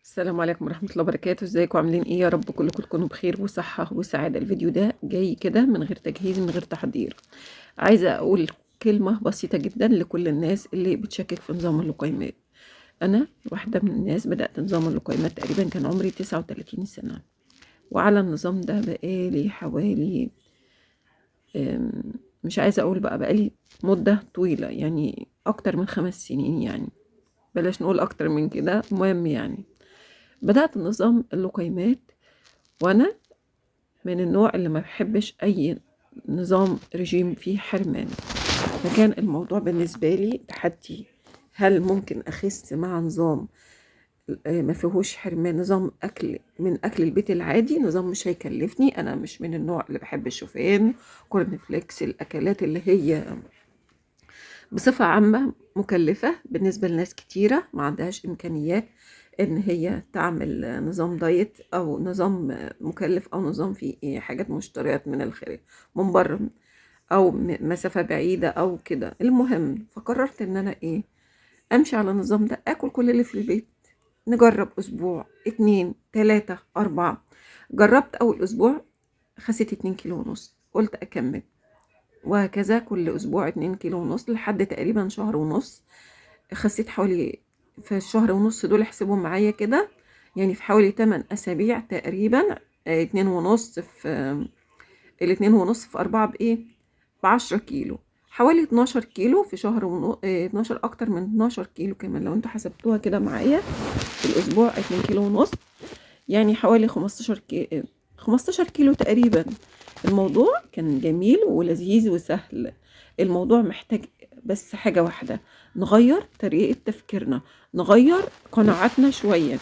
السلام عليكم ورحمة الله وبركاته. ازيكم عاملين ايه؟ يا رب كلكم تكونوا بخير وصحة وسعادة. الفيديو ده جاي كده من غير تجهيز، من غير تحضير. عايزة اقول كلمة بسيطة جدا لكل الناس اللي بتشكك في نظام اللقيمات. انا واحدة من الناس بدأت نظام اللقيمات تقريبا كان عمري 39 سنة، وعلى النظام ده بقالي حوالي مش عايزة اقول بقالي مدة طويلة، يعني اكتر من 5 سنين، يعني بلاش نقول اكتر من كده. المهم يعني بدأت نظام اللقيمات وانا من النوع اللي ما بحبش اي نظام رجيم فيه حرمان، فكان الموضوع بالنسبة لي تحدي. هل ممكن اخس مع نظام ما فيهوش حرمان، نظام اكل من اكل البيت العادي، نظام مش هيكلفني؟ انا مش من النوع اللي بحب الشوفان، كورن فليكس، الاكلات اللي هي بصفة عامة مكلفة بالنسبة لناس كتيرة ما عندهاش إمكانيات إن هي تعمل نظام دايت أو نظام مكلف أو نظام فيه إيه حاجات مشتريات من الخارج من بره، أو مسافة بعيدة أو كده. المهم فقررت إن أنا أمشي على النظام ده، آكل كل اللي في البيت، نجرب أسبوع 2 3 4. جربت أول أسبوع خسيت 2 كيلو ونص، قلت أكمل، وهكذا كل أسبوع 2 كيلو ونص لحد تقريبا شهر ونص. خسيت حوالي في الشهر ونص دول، احسبوا معايا كده، يعني في حوالي 8 أسابيع تقريبا. 2 ونص في ال2 ونص في 4 ب10 كيلو، حوالي 12 كيلو في شهر 12، أكتر من 12 كيلو كمان لو انتوا حسبتوها كده معايا في الأسبوع 2 كيلو ونص، يعني حوالي 15 كيلو تقريبا. الموضوع كان جميل ولذيذ وسهل. الموضوع محتاج بس حاجة واحدة، نغير طريقة تفكيرنا، نغير قناعاتنا شوية،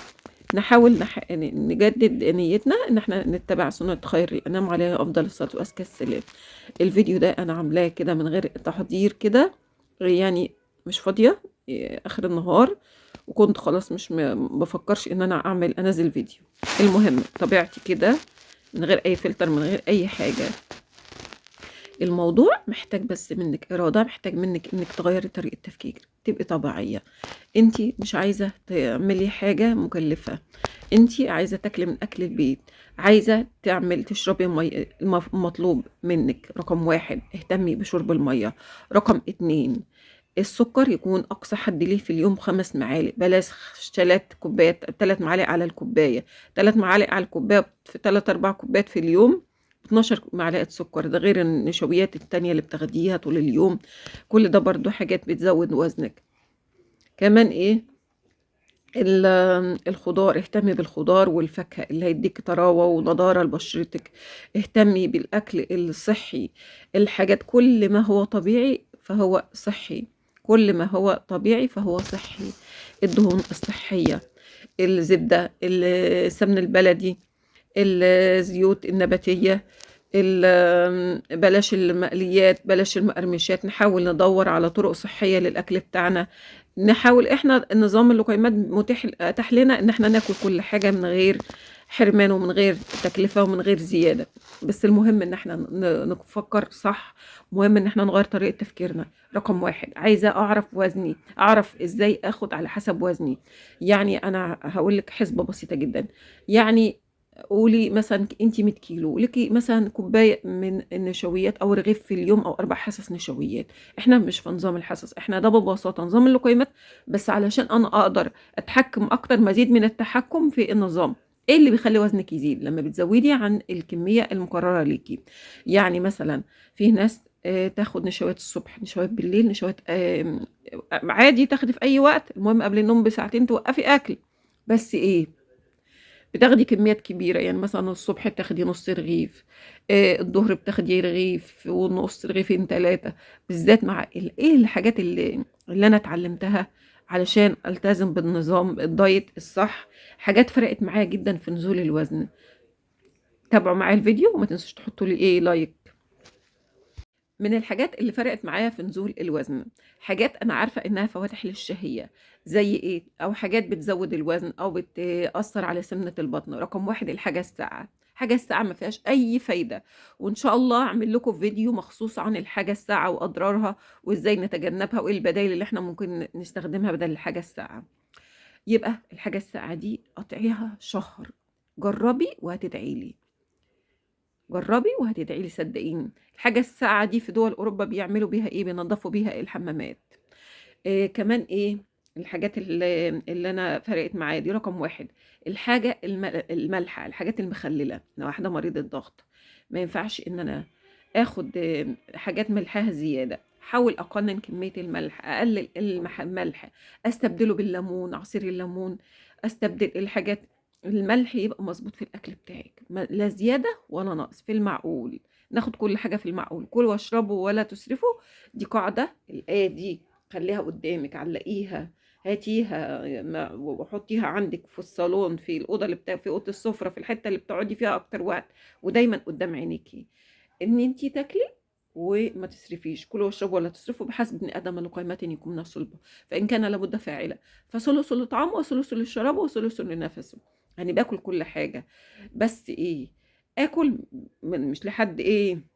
نحاول نجدد نيتنا ان احنا نتبع سنة خير الانام عليه افضل الصلاة وازكى السلام. الفيديو ده انا عاملاه كده من غير تحضير كده، يعني مش فاضية اخر النهار، وكنت خلاص مش بفكرش ان انا انزل فيديو. المهم طبيعتي كده من غير اي فلتر، من غير اي حاجة. الموضوع محتاج بس منك إرادة، محتاج منك إنك تغيري طريقة تفكير، تبقي طبيعية. انتي مش عايزة تعملي حاجة مكلفة، انتي عايزة تاكلي من أكل البيت، عايزة تشربي مية. المطلوب منك رقم 1 اهتمي بشرب المية. رقم 2 السكر يكون أقصى حد ليه في اليوم 5 معالق، بلاش 3 كوبايات، 3 معالق على الكوباية. 3 معالق على الكوباية في 3 4 كوبايات في اليوم، 12 معلقة سكر، ده غير النشويات التانية اللي بتاخديها طول اليوم. كل ده برضو حاجات بتزود وزنك. كمان الخضار، اهتمي بالخضار والفاكهة اللي هيديك طراوة ونضارة لبشرتك. اهتمي بالأكل الصحي، الحاجات كل ما هو طبيعي فهو صحي، كل ما هو طبيعي فهو صحي. الدهون الصحية، الزبدة، السمن البلدي، الزيوت النباتية، بلاش المقليات، بلاش المقرمشات. نحاول ندور على طرق صحية للأكل بتاعنا. نحاول احنا النظام اللقيمات اتاح لنا ان احنا ناكل كل حاجة من غير حرمان ومن غير تكلفة ومن غير زيادة. بس المهم ان احنا نفكر صح، مهم ان احنا نغير طريقة تفكيرنا. رقم 1 عايزة اعرف وزني، اعرف ازاي اخد على حسب وزني. يعني انا هقول لك حسبة بسيطة جدا. يعني قولي مثلا انت 100 كيلو، ليكي مثلا كوبايه من النشويات او رغيف في اليوم او 4 حصص نشويات. احنا مش في نظام الحصص، احنا ده ببساطه نظام اللقيمات، بس علشان انا اقدر اتحكم اكتر، مزيد من التحكم في النظام. ايه اللي بيخلي وزنك يزيد؟ لما بتزودي عن الكميه المقرره ليكي. يعني مثلا في ناس تاخد نشويات الصبح، نشويات بالليل، نشويات عادي تاخدي في اي وقت، المهم قبل النوم بساعتين توقفي اكل. بس بتاخدي كميات كبيرة، يعني مثلا الصبح بتاخدي نص رغيف، الظهر بتاخدي رغيف ونص، رغيفين 3. بالذات مع ايه الحاجات اللي انا اتعلمتها علشان التزم بالنظام الدايت الصح، حاجات فرقت معايا جدا في نزول الوزن. تابعوا معايا الفيديو وما تنسوش تحطوا لي لايك. من الحاجات اللي فرقت معايا في نزول الوزن، حاجات انا عارفه انها فواتح للشهيه، زي ايه او حاجات بتزود الوزن او بتاثر على سمنه البطن. رقم 1 الحاجه الساقعه. حاجه الساقعه ما فيهاش اي فايده، وان شاء الله اعمل لكم فيديو مخصوص عن الحاجه الساقعه واضرارها وازاي نتجنبها وايه البدائل اللي احنا ممكن نستخدمها بدل الحاجه الساقعه. يبقى الحاجة الساقعة دي قطعيها شهر، جربي وهتدعي لي، جربي وهتدعي لي صدقيني. الحاجة الساقعة دي في دول أوروبا بيعملوا بيها إيه؟ بينضفوا بيها الحمامات. كمان إيه الحاجات اللي أنا فرقت معايا دي؟ رقم واحد الحاجة المالحة، الحاجات المخللة. أنا واحدة مريضة ضغط، ما ينفعش إن أنا آخد حاجات ملحها زيادة. حاول أقنن كمية الملح، أقلل الملح، أستبدله بالليمون، عصير الليمون، أستبدل الحاجات. الملح يبقى مظبوط في الأكل بتاعك، لا زيادة ولا نقص، في المعقول. ناخد كل حاجة في المعقول، كلوا واشربوا ولا تسرفوا. دي قاعدة، الآية دي خليها قدامك، علقيها، هاتيها وحطيها عندك في الصالون، في الأوضة في أوضة السفرة، في الحتة اللي بتقعدي فيها أكتر وقت، ودايما قدام عينيكي إن انتي تاكلي وما تسرفيش. كلوا واشربوا ولا تسرفوا، بحسب ابن آدم لقيمة يكون صلبة، فإن كان لابد فاعلة، فثلث لطعامه وثلث للشراب وثلث لنفسه. يعني باكل كل حاجة، بس إيه، آكل مش لحد إيه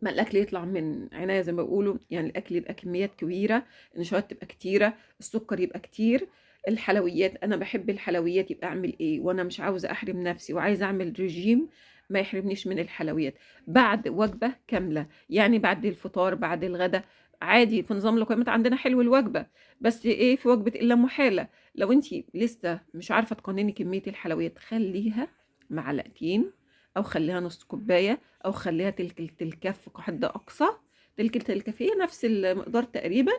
ما الاكل يطلع من عناية زي ما بيقولوا، يعني الاكل يبقى كميات كبيره، النشويات تبقى كتيره، السكر يبقى كتير، الحلويات انا بحب الحلويات. يبقى اعمل ايه وانا مش عاوزه احرم نفسي وعايزه اعمل رجيم؟ ما يحرمنيش من الحلويات بعد وجبه كامله، يعني بعد الفطار بعد الغداء عادي. في نظام الوجبات عندنا حلو الوجبه، بس ايه في وجبه الا محاله. لو انت لسه مش عارفه تقنني كميه الحلويات، خليها معلقتين، او خليها نص كوبايه، او خليها تلك الكف كحد اقصى. تلك الكف هي نفس المقدار تقريبا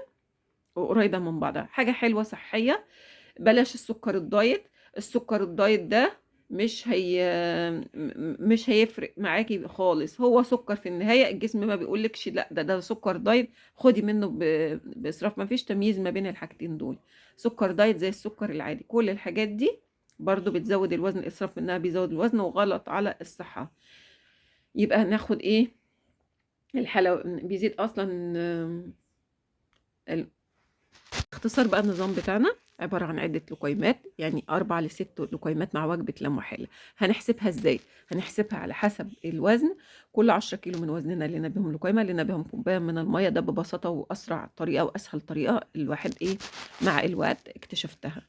وقريبه من بعضها، حاجه حلوه صحيه. بلاش السكر الدايت. السكر الدايت ده مش هيفرق معاكي خالص. هو سكر في النهايه، الجسم ما بيقولكش لا ده سكر دايت خدي منه باسراف. ما فيش تمييز ما بين الحاجتين دول. سكر دايت زي السكر العادي، كل الحاجات دي برضو بتزود الوزن. الاسراف منها بيزود الوزن وغلط على الصحه. يبقى ناخد ايه؟ بيزيد اصلا. ال- اختصار بقى النظام بتاعنا عبارة عن عدة لقيمات، يعني 4 ل6 لقيمات مع وجبة لا محالة. هنحسبها ازاي؟ هنحسبها على حسب الوزن. كل 10 كيلو من وزننا لنا بهم لقيمة، لنا بهم كوباية من المية. ده ببساطة وأسرع طريقة وأسهل طريقة الواحد ايه مع الوقت اكتشفتها.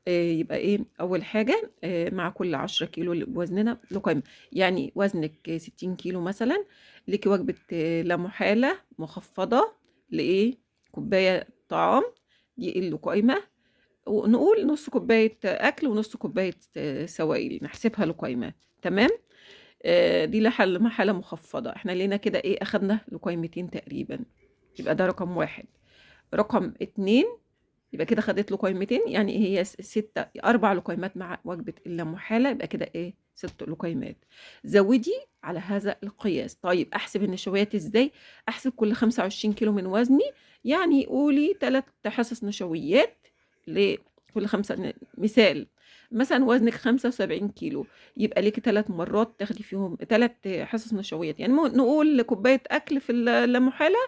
يبقى ايه اول حاجه، مع كل 10 كيلو وزننا لقيمه. يعني وزنك 60 كيلو مثلا، ليكي وجبه لا محاله مخفضه لايه، كوبايه طعام، دي اللقيمه. ونقول نص كوبايه اكل ونص كوبايه سوائل، نحسبها لقيمه. تمام. دي محاله مخفضه. احنا لينا كده ايه، اخدنا لقيمتين تقريبا. يبقى ده رقم واحد. رقم اتنين، يبقى كده خدت له قيمتين، يعني هي 4 لقيمات مع وجبة اللامحالة، يبقى كده ايه 6 لقيمات. زودي على هذا القياس. طيب احسب النشويات ازاي؟ احسب كل 25 كيلو من وزني، يعني قولي 3 حصص نشويات لكل مثال مثلا وزنك 75 كيلو، يبقى ليكي 3 مرات تاخدي فيهم 3 حصص نشويات. يعني نقول كوباية أكل في اللامحالة،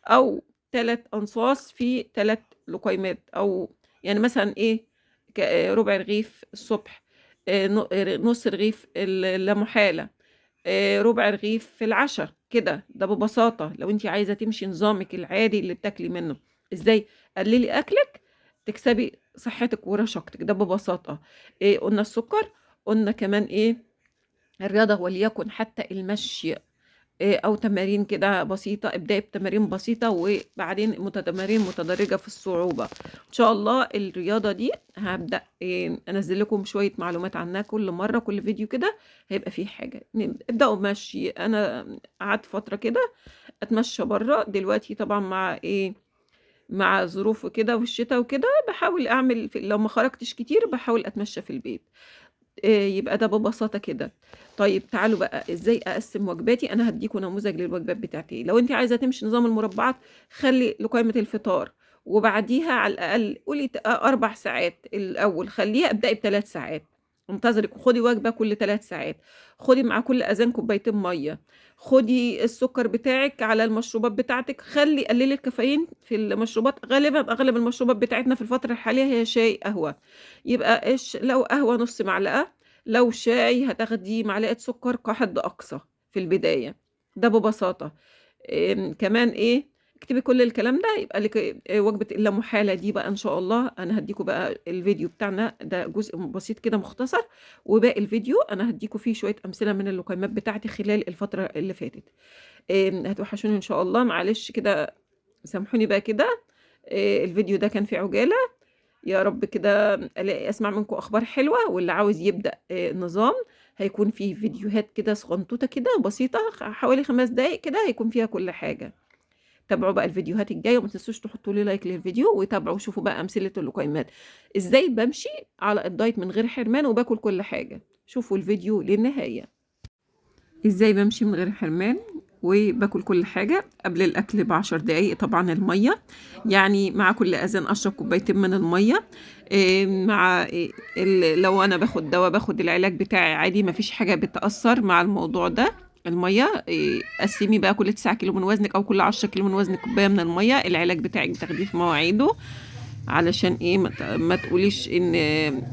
أو 3 أنصاص في 3 لقيمات، أو يعني مثلا إيه ربع رغيف الصبح، نص رغيف لا محالة، ربع رغيف في العشاء كده. ده ببساطة لو انت عايزة تمشي نظامك العادي اللي بتاكلي منه. ازاي؟ قللي أكلك تكسبي صحتك ورشاقتك. ده ببساطة. قلنا السكر، قلنا كمان الرياضة، وليكن حتى المشي، او تمارين كده بسيطه. ابداي بتمارين بسيطه وبعدين تمارين متدرجه في الصعوبه. ان شاء الله الرياضه دي هبدا انزل لكم شويه معلومات عنها كل مره، كل فيديو كده هيبقى فيه حاجه. ابداوا مشي. انا قعدت فتره كده اتمشى بره، دلوقتي طبعا مع ظروف كده والشتاء وكده بحاول اعمل لو ما خرجتش كتير بحاول اتمشى في البيت. يبقى ده ببساطة كده. طيب تعالوا بقى ازاي اقسم وجباتي. انا هديكم نموذج للوجبات بتاعتي. لو انت عايزة تمشي نظام المربعات، خلي لقائمة الفطار وبعديها على الاقل قولي 4 ساعات الاول، خليها ابدأي ب3 ساعات، انتظرك وخدي وجبة كل 3 ساعات. خدي مع كل اذان كوبايتين مية. خدي السكر بتاعك على المشروبات بتاعتك، قللي الكافيين في المشروبات. غالبا اغلب المشروبات بتاعتنا في الفترة الحالية هي شاي قهوة. يبقى لو قهوة نص معلقة، لو شاي هتاخدي معلقة سكر كحد أقصى في البداية. ده ببساطة. كمان اكتبي كل الكلام ده يبقى لِك وجبة اللا محالة دي بقى إن شاء الله. أنا هادّيكم بقى الفيديو بتاعنا ده جزء بسيط كده مختصر، وباقي الفيديو أنا هادّيكم فيه شوية أمثلة من اللقيمات بتاعتي خلال الفترة اللي فاتت. هتوحشوني إن شاء الله، معلش كده سامحوني بقى كده. الفيديو ده كان في عجالة، يا رب كده أسمع منكم أخبار حلوة، واللي عاوز يبدأ نظام هيكون في فيديوهات كده صغنطوطة كده بسيطة حوالي 5 دقايق كده هيكون فيها كل حاجة. تابعوا بقى الفيديوهات الجاية، وما تنسوش تحطوا لي لايك للفيديو، وتابعوا وشوفوا بقى أمثلة اللقيمات، إزاي بامشي على الدايت من غير حرمان وباكل كل حاجة. شوفوا الفيديو للنهاية. إزاي بامشي من غير حرمان وباكل كل حاجة. قبل الأكل ب10 دقايق طبعًا المَيّة، يعني مع كل أذان أشرب كوبايتين من المَيّة. مع لو أنا باخد دوا باخد العلاج بتاعي عادي ما فيش حاجة بتأثّر مع الموضوع ده. المَيّة قسّمي بقى كل 9 كيلو من وزنِك أو كل 10 كيلو من وزنِك كوباية من المَيّة. العلاج بتاعِك بتاخديه في مواعيده، علشان إيه ما تقوليش إن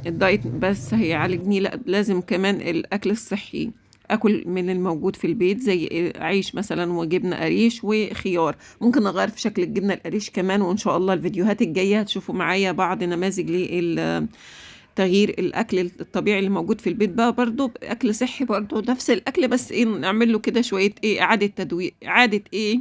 الدايت بس هيعالجني، لأ لازم كمان الأكل الصحّي. آكل من الموجود في البيت زي عيش مثلًا وجبنة قريش وخيار. ممكن أغيّر في شكل الجبنة القريش كمان، وإن شاء الله الفيديوهات الجاية هتشوفوا معايا بعض نماذج تغيير الأكل الطبيعي اللي موجود في البيت بقى برضه أكل صحّي برضه نفس الأكل، بس إيه نعمل له كده شوية إيه إعادة إيه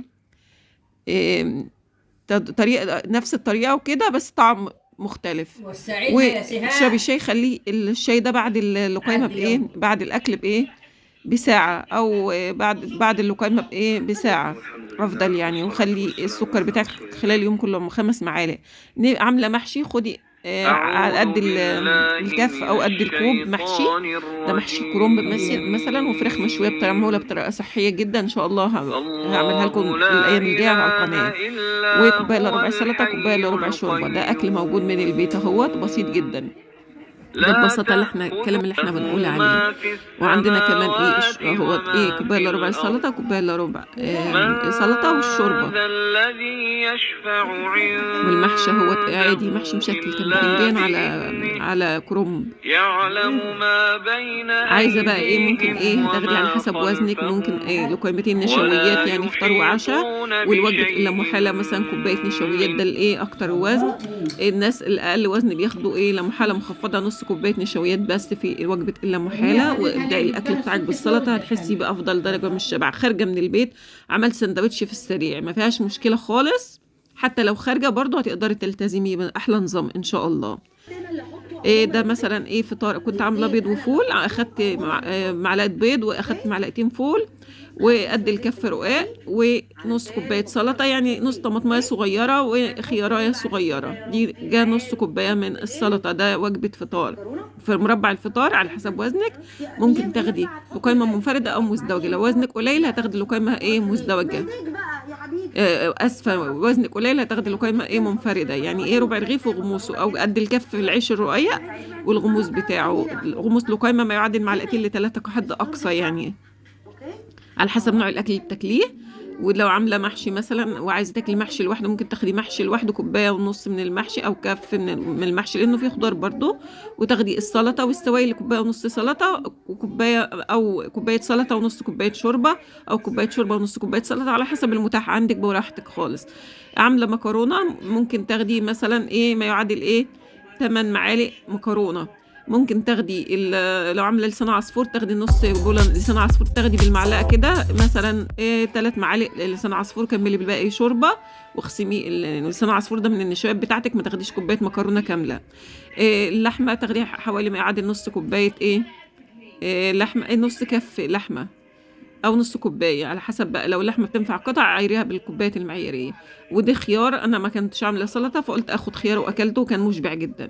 طريقة نفس الطريقة وكده بس طعم مختلف. وسعيها يا وتشربي سهام شاي، خلّي الشاي ده بعد اللقيمة عاد بإيه، اليوم. بعد الأكل بإيه، بساعة أو بعد اللقيمة بإيه، بساعة أفضل يعني. وخلّي السكر بتاعِك خلال اليوم كله 5 معالق. عاملة محشي خدي على قد الكَف أو قد الكوب محشي. ده محشي كرنب مثلًا وفراخ مشوية معمولة بطريقة صحية جدًا إن شاء الله هاعملها لكم في الأيام الجاية على القناة. وكوباية إلا ربع سلطة، كوباية إلا ربع شوربة. ده أكل موجود من البيت أهوّة بسيط جدًا. ده ببساطة الكلام اللي إحنا بنقول عليه. وعندنا كمان إيه أهوّة إيه كوباية إلا ربع سلطة، كوباية إلا ربع سلطة والشوربة. والمحشي أهوّة عادي محشي مشكل، كان بتنجان على كرنب. عايزة بقى إيه ممكن إيه تاخدي على حسب وزنِك، ممكن لقيمتين نشويات يعني فطار وعشا، والوجبة إلا محالة مثلًا كوباية نشويات ده الإيه أكتر وزن. الناس الأقل وزن بياخدوا إيه لا محالة مخفضة نُص كوباية نشويات بس في وجبة إلا محالة. وابدئي الأكل بتاعِك بالسلطة هتحسي بأفضل درجة من الشبع. خارجة من البيت عملت ساندوتش في السريع ما فيهاش مشكلة خالص، حتى لو خارجة برضه هتقدري تلتزمي بأحلى نظام إن شاء الله. ده مثلًا إيه فطار كنت عاملة بيض وفول، أخدت معلقة بيض وأخدت معلقتين فول وقد الكَف رقاق ونُص كوباية سلطة، يعني نُص طماطماية صغيرة وخياراية صغيرة. جه نُص كوباية من السلطة. ده وجبة فطار. في مربع الفطار على حسب وزنِك ممكن تاخدي لقيمة منفردة أو مزدوجة. لو وزنِك قليل هتاخدي لقيمة إيه مزدوجة. آسفة وزنِك قليل هتاخدي لقيمة إيه منفردة، يعني إيه ربع رغيف وغموسه أو قد الكَف العيش الرقيق والغموس بتاعه. الغموس لقيمة ما يعادل معلقتين ل3 كحد أقصى يعني، على حسب نوع الأكل اللي بتاكليه. ولو عاملة محشي مثلًا وعايزة تاكلي محشي لوحده ممكن تاخدي محشي لوحده كوباية ونُص من المحشي أو كَف من المحشي لإنه فيه خضار برضه. وتاخدي السلطة والسوايل كوباية ونُص سلطة وكوباية أو كوباية سلطة ونُص كوباية شوربة، أو كوباية شوربة ونُص كوباية سلطة على حسب المتاح عندِك براحتك خالص. عاملة مكرونة ممكن تاخدي مثلًا إيه ما يعادل إيه 8 معالق مكرونة. ممكن تاخدي لو عاملة لسان عصفور تاخدي نُص بولة لسان عصفور، تاخدي بالمعلقة كده مثلًا 3 معالق لسان عصفور، كمّلي بالباقي شوربة واخصمي لسان عصفور ده من النشويات بتاعتِك، ما تاخديش كوباية مكرونة كاملة. اللحمة تاخديها حوالي ما يعادل نُص كوباية إيه لحمة نُص كَف لحمة أو نُص كوباية على حسب بقى. لو اللحمة بتنفع قطع عايريها بالكوباية المعيارية. ودي خيار، أنا ما كنتش عاملة سلطة فقُلت آخد خيار وأكلته وكان مُشبع جدًا.